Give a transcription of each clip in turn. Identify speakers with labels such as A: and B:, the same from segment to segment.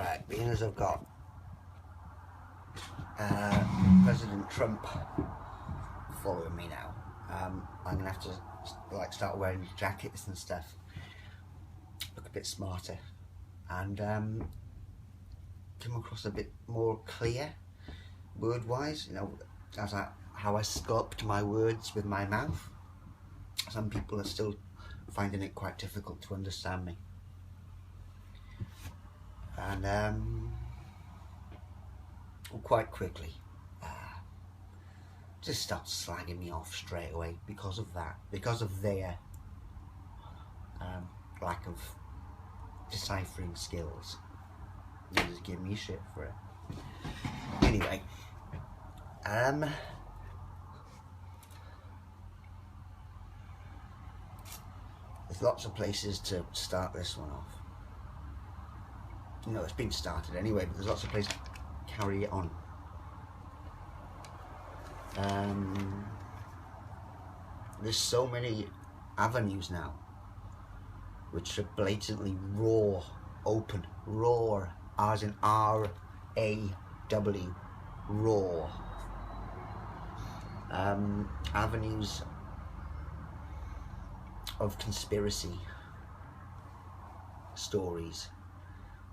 A: Right, being as I've got President Trump following me now, I'm gonna have to start wearing jackets and stuff, look a bit smarter, and come across a bit more clear word-wise. You know, how I sculpt my words with my mouth. Some people are still finding it quite difficult to understand me, and quite quickly just start slagging me off straight away because of that, because of their lack of deciphering skills. They just give me shit for it. Anyway, there's lots of places to start this one off. You know, it's been started anyway, but there's lots of places to carry it on. There's so many avenues now which are blatantly raw, open, raw, as in R-A-W, raw. Avenues of conspiracy stories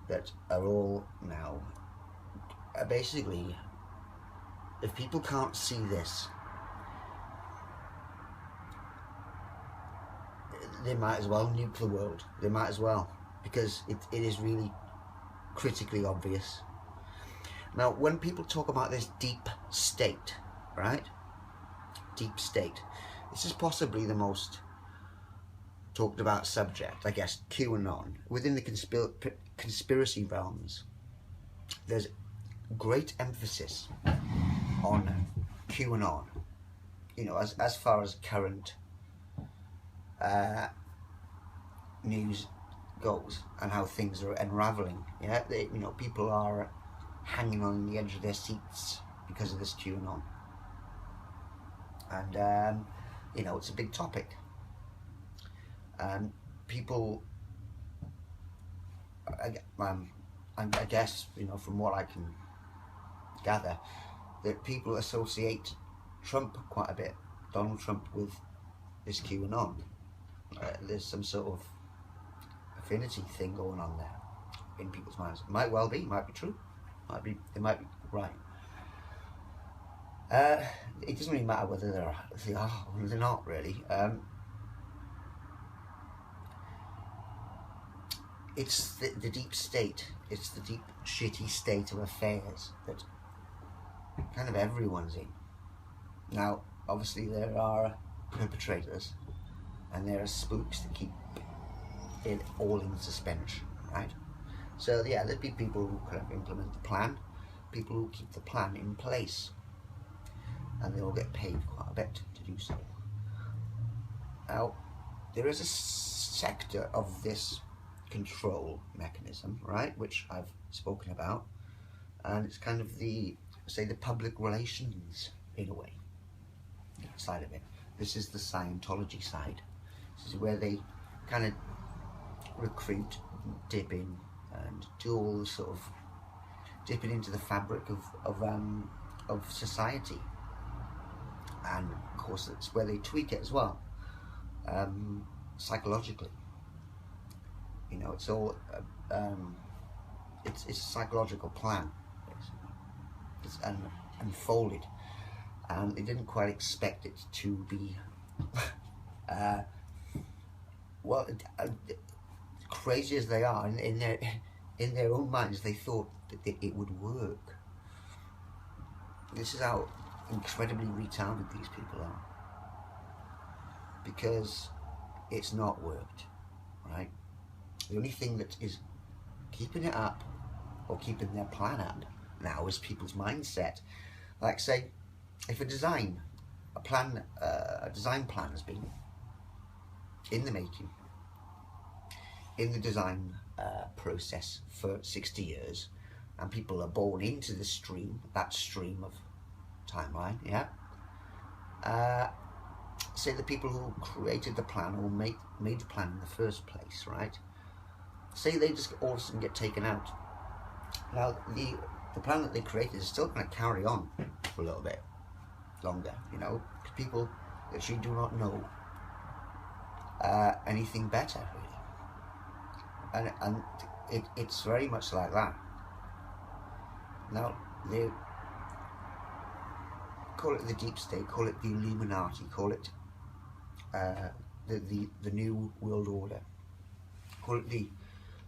A: that are all now basically, if people can't see this, they might as well nuke the world. They might as well, because it is really critically obvious. Now, when people talk about this deep state, right? Deep state. This is possibly the most talked about subject, I guess, QAnon. Within the conspiracy realms, there's great emphasis on QAnon. You know, as far as current news goes and how things are unraveling. Yeah, you know, people are hanging on the edge of their seats because of this QAnon, and you know, it's a big topic. And people, I guess, you know, from what I can gather, that people associate Trump quite a bit, Donald Trump, with this QAnon. There's some sort of affinity thing going on there in people's minds. It might well be, might be true, it might be right. It doesn't really matter whether they are or they're not, really. It's the deep state, it's the deep shitty state of affairs that kind of everyone's in. Now, obviously there are perpetrators and there are spooks that keep it all in suspension, right? So yeah, there'd be people who kind of implement the plan, people who keep the plan in place, and they all get paid quite a bit to do so. Now, there is a sector of this control mechanism, right, which I've spoken about, and it's kind of the public relations, in a way, side of it. This is the Scientology side. This is where they kind of recruit, dip in, and do all the sort of dipping into the fabric of society. And of course, that's where they tweak it as well, psychologically. You know, it's all it's a psychological plan, basically. It's unfolded, and they didn't quite expect it to be well, crazy as they are in their own minds. They thought that it would work. This is how incredibly retarded these people are, because it's not worked, right? The only thing that is keeping it up, or keeping their plan up now, is people's mindset. Like, say, if a design plan has been in the making, in the design process for 60 years, and people are born into the that stream of timeline, yeah? Say the people who created the plan or made the plan in the first place, right? Say they just all of a sudden get taken out Now, the plan that they created is still going to carry on for a little bit longer, you know, because people actually do not know anything better, really. And it's very much like that. Now, they call it the deep state, call it the Illuminati, call it the New World Order, call it the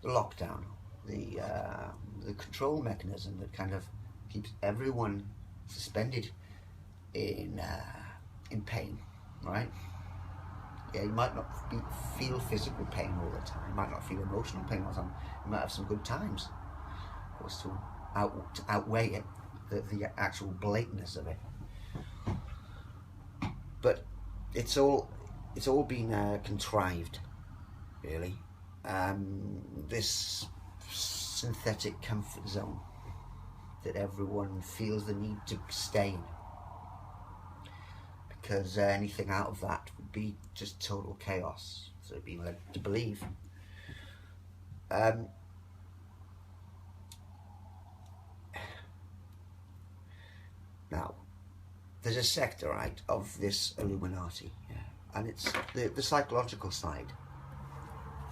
A: lockdown, the control mechanism that kind of keeps everyone suspended in pain, right? Yeah, you might not feel physical pain all the time, you might not feel emotional pain all the time, you might have some good times, of course, to outweigh it, the actual blatantness of it. But it's all been contrived, really. This synthetic comfort zone that everyone feels the need to stay in, because anything out of that would be just total chaos, so they're being led to believe. Now, there's a sector, right, of this Illuminati, yeah, and it's the psychological side,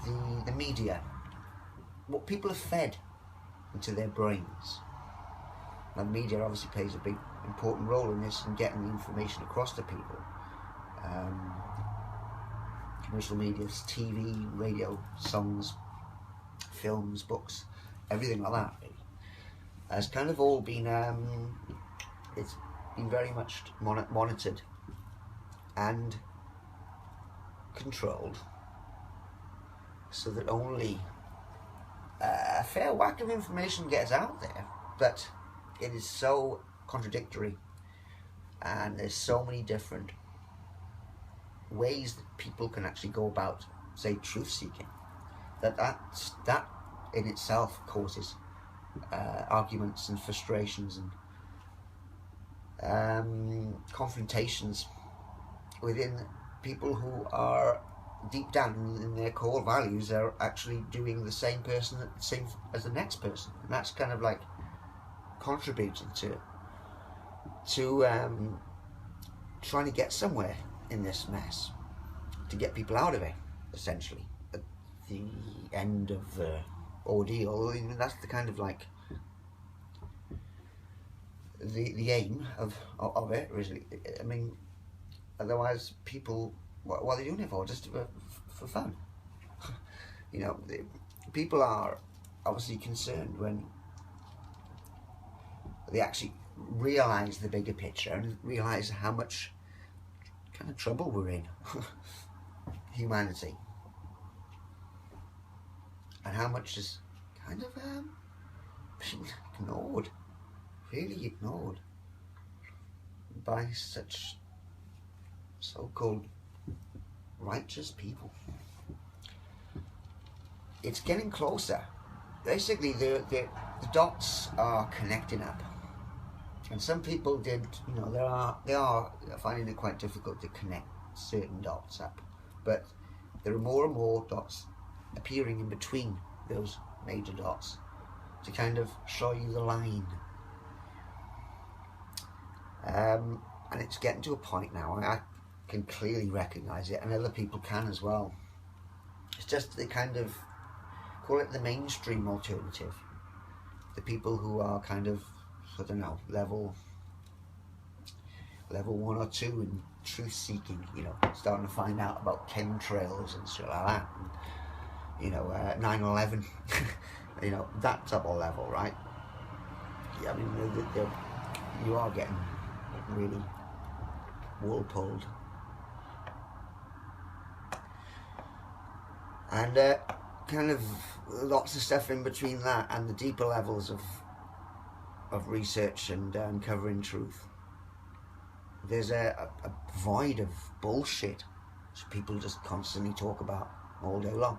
A: the media, what people are fed into their brains. Now, the media obviously plays a big, important role in this and getting the information across to people. Commercial media, TV, radio, songs, films, books, everything like that, really, has kind of all been, it's been very much monitored and controlled, so that only a fair whack of information gets out there, but it is so contradictory, and there's so many different ways that people can actually go about, say, truth seeking, that in itself causes arguments and frustrations and confrontations within people who are deep down in their core values are actually doing the same as the next person, and that's kind of like contributing to trying to get somewhere in this mess, to get people out of it, essentially, at the end of the ordeal. I mean, that's the kind of like the aim of it, really. I mean, otherwise people, what are they doing it for? Just for fun. You know, people are obviously concerned when they actually realise the bigger picture and realise how much kind of trouble we're in, humanity, and how much is kind of being ignored, really ignored by such so-called righteous people. It's getting closer. Basically, the dots are connecting up, and some people did, you know, they are finding it quite difficult to connect certain dots up, but there are more and more dots appearing in between those major dots to kind of show you the line. And it's getting to a point now, I can clearly recognise it, and other people can as well. It's just the kind of, call it the mainstream alternative. The people who are kind of, I don't know, level 1 or 2 in truth seeking, you know, starting to find out about chemtrails and stuff like that, and, you know, 9/11, you know, that type of level, right? Yeah, I mean, you are getting really wool-pulled. And kind of lots of stuff in between that and the deeper levels of research and uncovering truth. There's a void of bullshit which people just constantly talk about all day long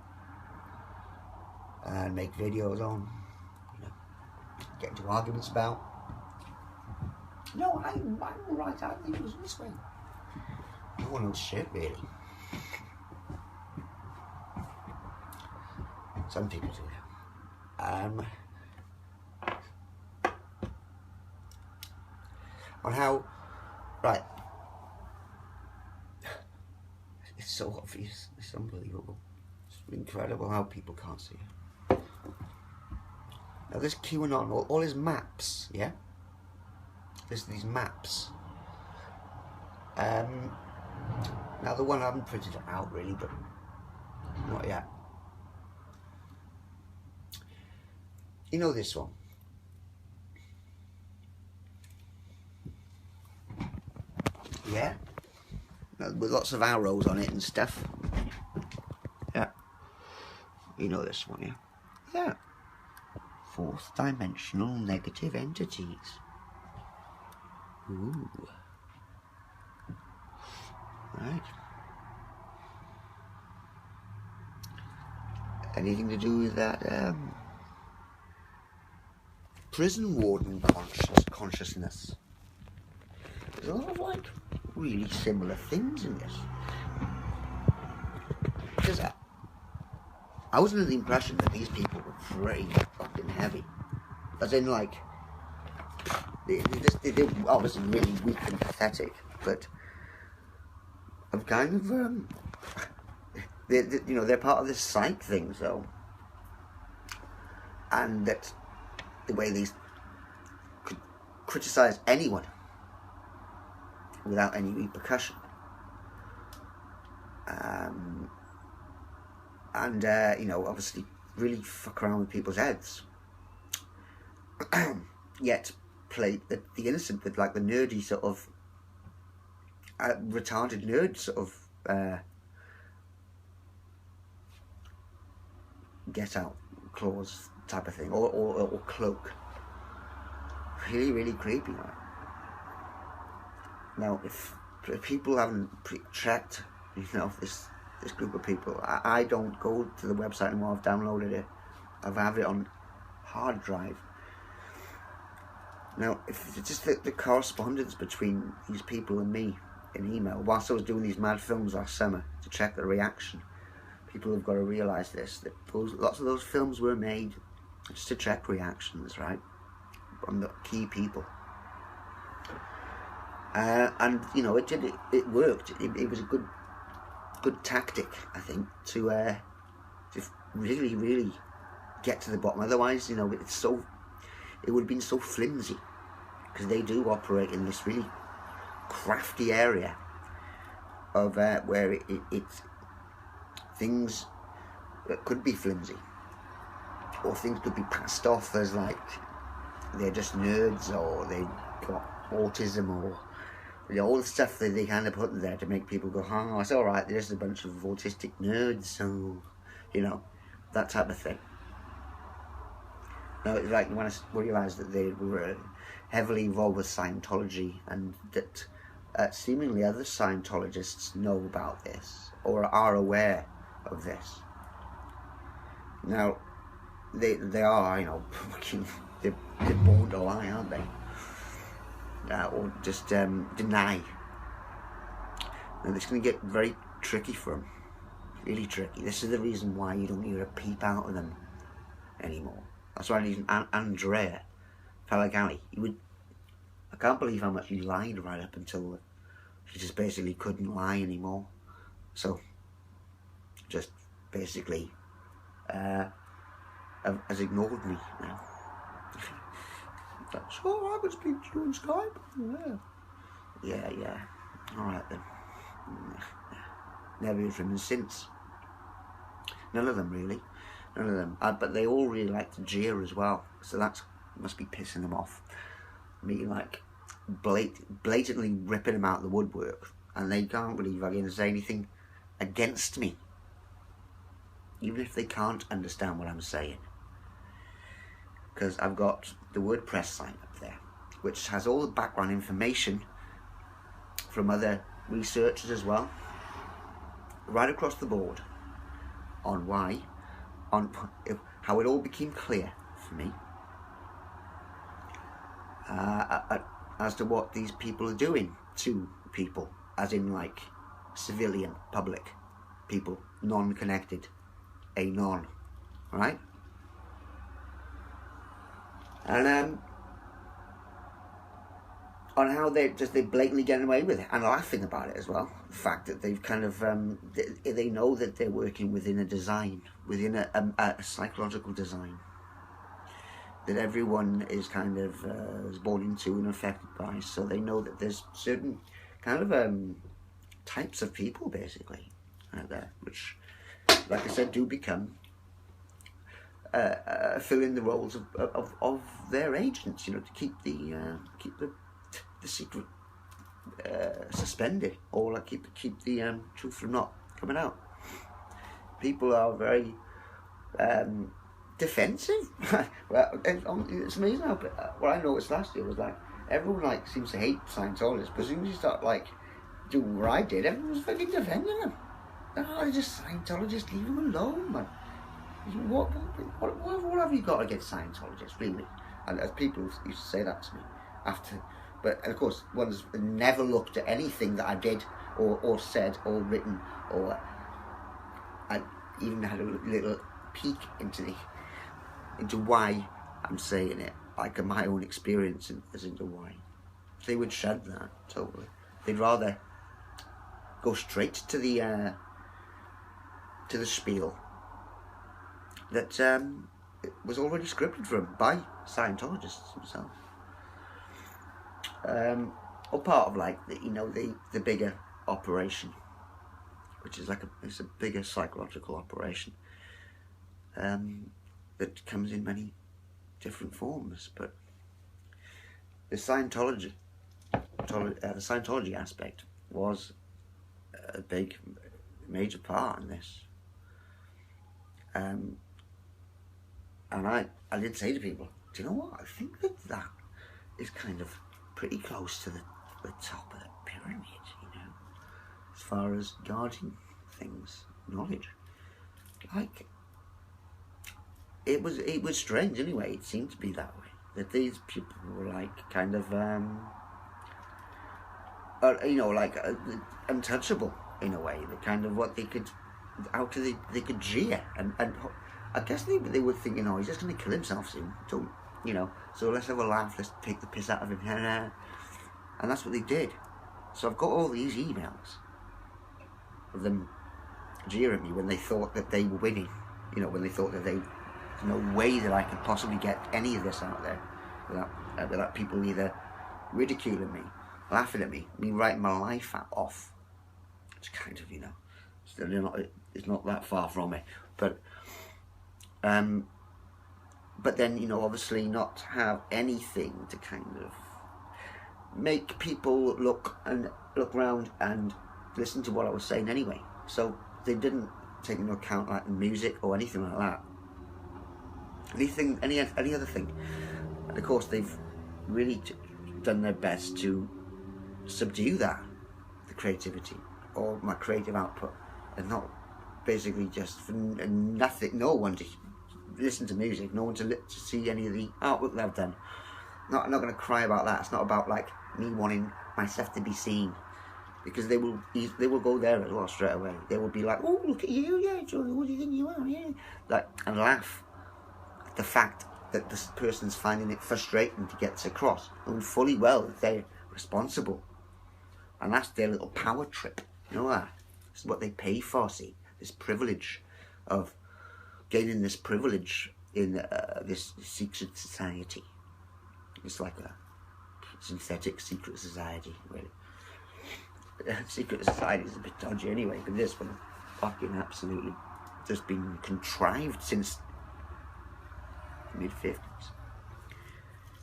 A: and make videos on, you know, get into arguments about. No, I'm right, I think it was this way. No one knows shit, really. Some people do. on how, right, it's so obvious, it's unbelievable, it's incredible how people can't see it. Now this QAnon, all his maps, yeah? There's these maps. Now the one I haven't printed it out really, but not yet. You know this one? Yeah? With lots of arrows on it and stuff. Yeah. You know this one, yeah? Yeah. Fourth dimensional negative entities. Ooh. Right. Anything to do with that prison warden consciousness? There's a lot of like really similar things in this. Because I was under the impression that these people were pretty fucking heavy. As in like, they're obviously really weak and pathetic, but I've kind of, they're part of this psych thing, so, and that the way these could criticize anyone without any repercussion, and obviously really fuck around with people's heads, yet play the innocent with like the nerdy sort of retarded nerd sort of get out clause type of thing, or cloak. Really, really creepy. Right? Now, if people haven't checked, this group of people, I don't go to the website anymore. I've downloaded it. I have it on hard drive. Now, if it's just the correspondence between these people and me in email, whilst I was doing these mad films last summer to check the reaction, people have got to realise this, that lots of those films were made just to check reactions, right, on the key people. And it worked. It was a good tactic, I think, to really, really get to the bottom. Otherwise, it would have been so flimsy, because they do operate in this really crafty area of where it's things that could be flimsy, or things could be passed off as like they're just nerds, or they got autism, or all the stuff that they kind of put there to make people go, oh, it's alright, they're just a bunch of autistic nerds, so that type of thing. Now, like when I realised that they were heavily involved with Scientology, and that seemingly other Scientologists know about this or are aware of this. Now, they are, they're born to lie, aren't they? Or just deny. And it's going to get very tricky for them. Really tricky. This is the reason why you don't hear a peep out of them anymore. That's why I need Andrea Palagali. I can't believe how much he lied right up until he just basically couldn't lie anymore. So, just basically has ignored me now. So I could speak to you on Skype. Yeah. Alright then. Never heard from him since. None of them really. None of them. But they all really like to jeer as well. So that must be pissing them off. Me like blatantly ripping them out of the woodwork, and they can't believe I can say anything against me, even if they can't understand what I'm saying. Because I've got the WordPress site up there, which has all the background information from other researchers as well, right across the board, on how it all became clear for me as to what these people are doing to people, as in like civilian, public people, non-connected, anon, right? And on how they're blatantly getting away with it and laughing about it as well. The fact that they've kind of they know that they're working within a design, within a psychological design that everyone is kind of is born into and affected by. So they know that there's certain kind of types of people basically out there, which, like I said, do become fill in the roles of their agents, to keep the secret suspended, or like keep the truth from not coming out. People are very defensive. Well, it's amazing how what I noticed last year was like everyone seems to hate Scientologists, but as soon as you start doing what I did, everyone was fucking defending them. Oh, they're just Scientologists, leave them alone, man. What have you got against Scientologists, really? And as people used to say that to me after, but of course, one's never looked at anything that I did or said or written, or I even had a little peek into why I'm saying it, like my own experience as into why. They would shed that totally. They'd rather go straight to the spiel that it was already scripted for them by Scientologists themselves, or part of the bigger operation, which is it's a bigger psychological operation that comes in many different forms. But the Scientology aspect was a big, major part in this. And I did say to people, do you know what? I think that is kind of pretty close to the top of the pyramid, as far as guarding things, knowledge. It was strange anyway. It seemed to be that way. That these people were kind of untouchable in a way. The kind of what they could, they could jeer and I guess they were thinking, oh, he's just going to kill himself soon. So so let's have a laugh. Let's take the piss out of him, and that's what they did. So I've got all these emails of them jeering me when they thought that they were winning. When they thought that there's no way that I could possibly get any of this out there without people either ridiculing me, laughing at me writing my life off. It's kind of, it's not that far from it, but then, obviously not have anything to kind of make people look around and listen to what I was saying anyway. So they didn't take into account the music or anything like that. Any other thing. And of course they've really done their best to subdue the creativity or my creative output, and not basically just for nothing, no one to listen to music, no one to see any of the artwork that I've done. I'm not going to cry about that. It's not about me wanting myself to be seen, because they will go there as well straight away. They will be like, oh, look at you, yeah, Johnny, what do you think you are, yeah, and laugh at the fact that this person's finding it frustrating to get across, knowing fully well that they're responsible, and that's their little power trip. You know that? This is what they pay for. See, this privilege of gaining this privilege in this secret society. It's like a synthetic secret society, really. Secret society is a bit dodgy anyway, but this one fucking absolutely just been contrived since the mid-50s.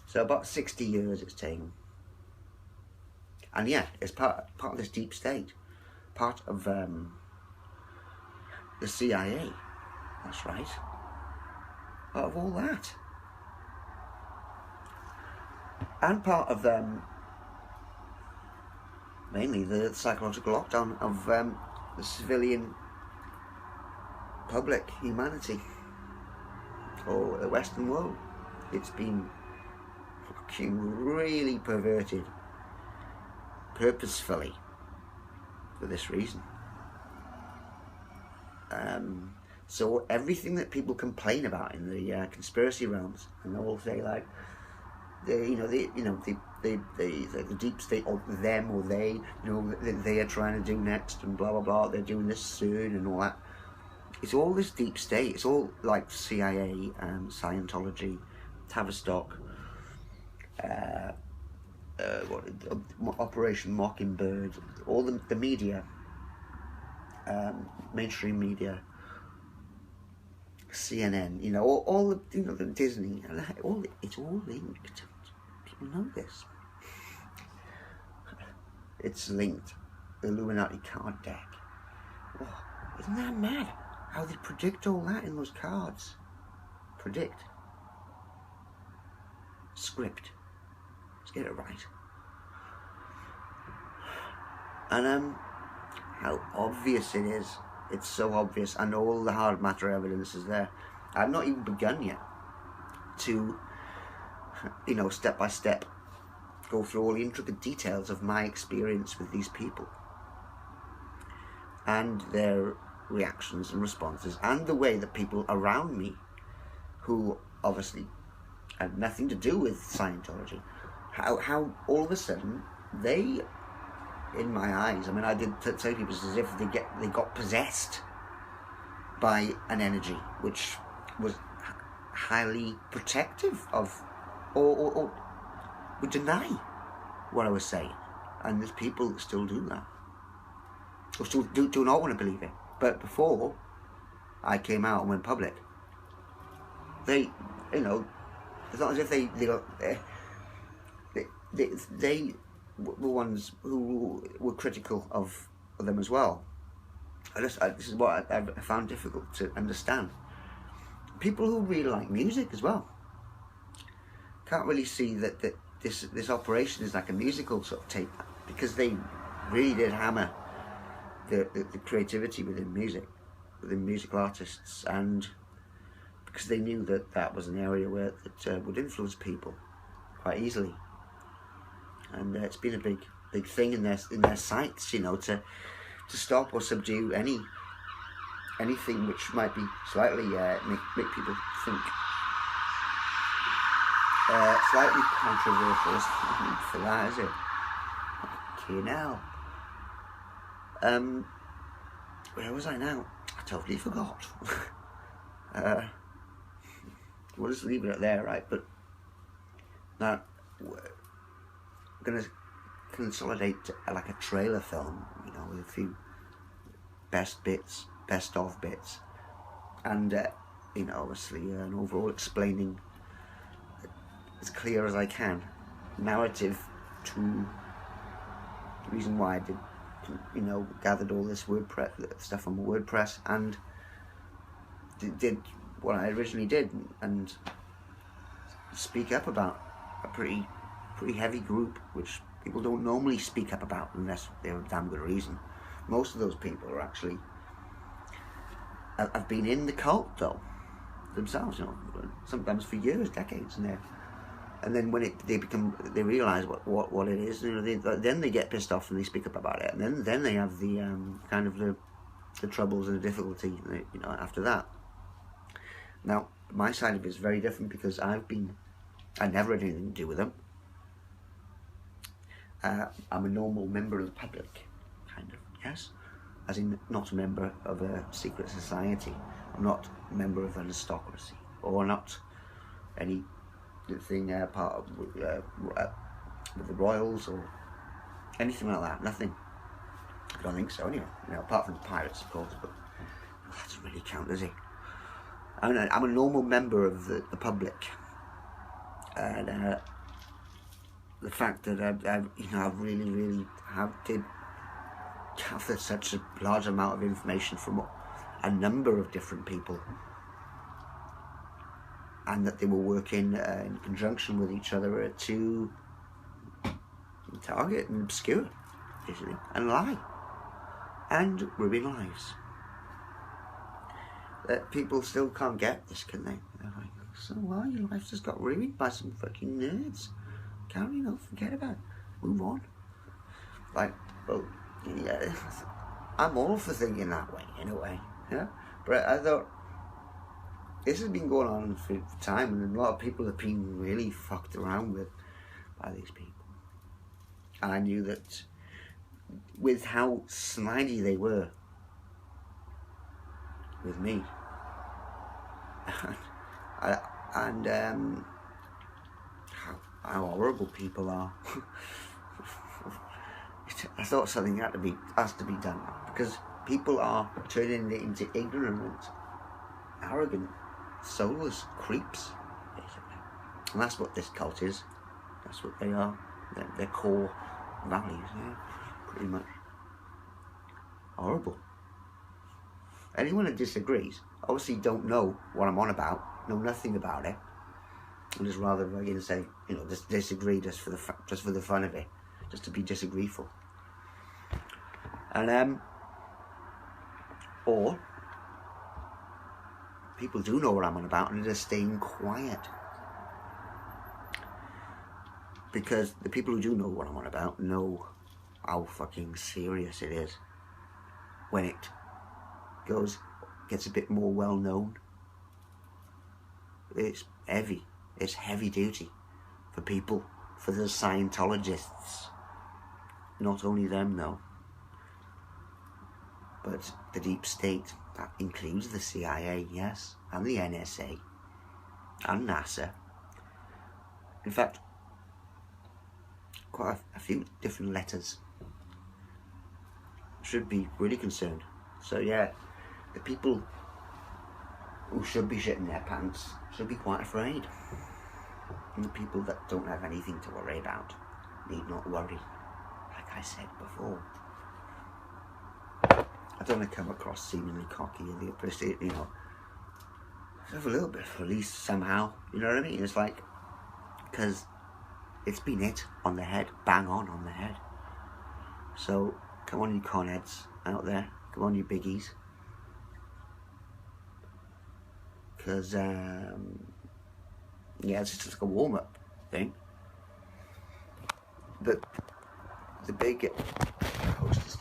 A: So about 60 years it's taken. And yeah, it's part of this deep state, part of the CIA. That's right. Part of all that. And part of mainly the psychological lockdown of the civilian public, humanity, or the Western world. It's been fucking really perverted, purposefully, for this reason. So everything that people complain about in the conspiracy realms, and they'll all say the deep state, or them or they, they are trying to do next, and blah blah blah. They're doing this soon and all that. It's all this deep state. It's all like CIA, Scientology, Tavistock, Operation Mockingbird, all the media, mainstream media, CNN, all the Disney, it's all linked. People know this. It's linked. The Illuminati card deck. Oh, isn't that mad? How they predict all that in those cards. Predict. Script. Let's get it right. And how obvious it is. It's so obvious, and all the hard matter evidence is there. I've not even begun yet to, step by step, go through all the intricate details of my experience with these people and their reactions and responses, and the way that people around me, who obviously had nothing to do with Scientology, how all of a sudden they, in my eyes, I did say people as if they got possessed by an energy which was highly protective of, or would deny what I was saying, and there's people that still do that, or still do not want to believe it. But before I came out and went public, they, it's not as if they were ones who were critical of them as well. This is what I found difficult to understand. People who really like music as well can't really see that this operation is like a musical sort of tape, because they really did hammer the creativity within musical artists, and because they knew that was an area where that would influence people quite easily. And it's been a big thing in their sights, to stop or subdue anything which might be slightly make people think slightly controversial. For that, is it? Okay, now. Where was I now? I totally forgot. We'll just leave it at there, right? But now I'm gonna consolidate like a trailer film, with a few best of bits, and obviously an overall explaining as clear as I can narrative to the reason why I did, gathered all this WordPress stuff on WordPress, and did what I originally did, and speak up about a pretty heavy group, which people don't normally speak up about unless they have a damn good reason. Most of those people are actually have been in the cult though themselves, sometimes for years, decades, and then when they realise what it is, then they get pissed off and they speak up about it, and then they have the kind of the troubles and the difficulty, after that. Now, my side of it is very different, because I never had anything to do with them. I'm a normal member of the public, kind of, yes, as in not a member of a secret society. I'm not a member of an aristocracy, or not anything part of with the royals or anything like that. Nothing. I don't think so, anyway. Apart from the pirates, of course, but that doesn't really count, does it? I'm a normal member of the public, and the fact that I really did gather such a large amount of information from a number of different people, and that they were working in conjunction with each other to target and obscure, basically, and lie, and ruin lives. That people still can't get this, can they? They're like, so why? Your life just got ruined by some fucking nerds. Can't forget about it. Move on. Like, well, yeah, I'm all for thinking that way, in a way, yeah? But I thought, this has been going on for time, and a lot of people have been really fucked around with by these people. And I knew that with how snidey they were with me, and how horrible people are. I thought something has to be done, because people are turning it into ignorant, arrogant, soulless creeps, basically. And that's what this cult is. That's what they are. Their core values, yeah, pretty much. Horrible. Anyone that disagrees obviously don't know what I'm on about, know nothing about it, and just rather say, you know, just disagree just for the fun of it, just to be disagreeful. And or people do know what I'm on about and they're just staying quiet, because the people who do know what I'm on about know how fucking serious it is when it gets a bit more well known. It's heavy. It's heavy duty for people, for the Scientologists. Not only them, though, but the deep state. That includes the CIA, yes, and the NSA, and NASA. In fact, quite a few different letters. Should be really concerned. So yeah, the people who should be shitting their pants should be quite afraid. And the people that don't have anything to worry about need not worry, like I said before. I don't want to come across seemingly cocky or the opposite, you know. I have a little bit of release somehow, you know what I mean? It's like, because it's been hit on the head, bang on the head. So, come on you conheads out there, come on you biggies. Because, yeah, it's just like a warm-up thing. But the big hostess